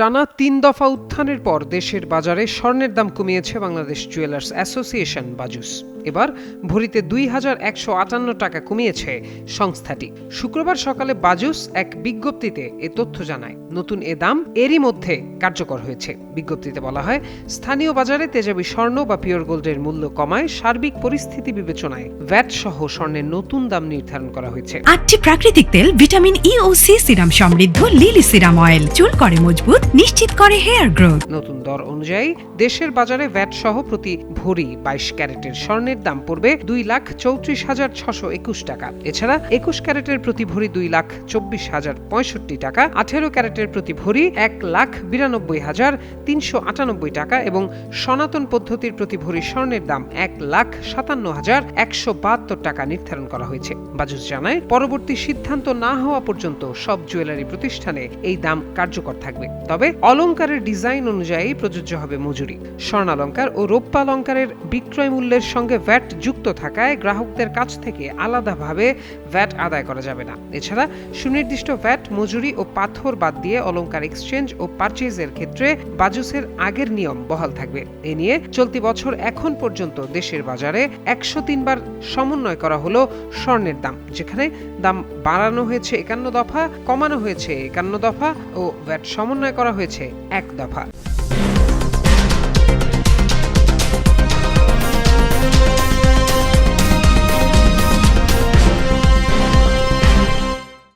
টানা ৩ দফা উত্থানের পর দেশের বাজারে স্বর্ণের দাম কমিয়েছে বাংলাদেশ জুয়েলার্স অ্যাসোসিয়েশন বাজুস। এবার ভরিতে ২,১৫৮ টাকা কমিয়েছে সংস্থাটি। শুক্রবার সকালে বাজুস এক বিজ্ঞপ্তিতে এ তথ্য জানায়। নতুন এ দাম এরই মধ্যে কার্যকর হয়েছে। বিজ্ঞপ্তিতে বলা হয়, স্থানীয় বাজারে তেজাবি স্বর্ণ বা পিওর গোল্ডের মূল্য কমায় সার্বিক পরিস্থিতি বিবেচনায় ভ্যাট সহ স্বর্ণের নতুন দাম নির্ধারণ করা হয়েছে। ৮টি প্রাকৃতিক তেল, ভিটামিন ই ও সি সিরাম সমৃদ্ধ লিলি সিরাম অয়েল চুল করে মজবুত, নিশ্চিত করে হেয়ার গ্রোথ। নতুন দর অনুযায়ী দেশের বাজারে ভ্যাট সহ প্রতি ভরি ২২ ক্যারেটের স্বর্ণের দাম পড়বে ২,৩৪,৬২১ টাকা। এছাড়া ২১ ক্যারেটের প্রতি ভরি ২,২৪,০৬৫ টাকা, ১৮ ক্যারেটের প্রতি ভরি ১,৯২,৩৯৮ টাকা এবং সনাতন পদ্ধতির প্রতি ভরি স্বর্ণের দাম ১,৫৭,১৭২ টাকা নির্ধারণ করা হয়েছে। বাজুস জানায়, পরবর্তী সিদ্ধান্ত না হওয়া পর্যন্ত সব জুয়েলারি প্রতিষ্ঠানে এই দাম কার্যকর থাকবে। তবে অলংকারের ডিজাইন অনুযায়ী প্রযোজ্য হবে মজুরি। স্বর্ণালংকার ও রৌপ্যালংকারের বিক্রয় মূল্যের সঙ্গে ভ্যাট যুক্ত থাকায় গ্রাহকদের কাছ থেকে আলাদাভাবে ভ্যাট আদায় করা যাবে না। এছাড়া সুনির্দিষ্ট ভ্যাট, মজুরি ও পাথর বাদ দিয়ে অলংকার এক্সচেঞ্জ ও পারচেজের ক্ষেত্রে বাজুসের আগের নিয়ম বহাল থাকবে। এ নিয়ে চলতি বছর এখন পর্যন্ত দেশের বাজারে ১০৩ বার সমন্বয় করা হলো স্বর্ণের দাম, যেখানে দাম বাড়ানো হয়েছে ৫১ দফা, কমানো হয়েছে ৫১ দফা ও ভ্যাট সমন্বয় করা হয়েছে ১ দফা।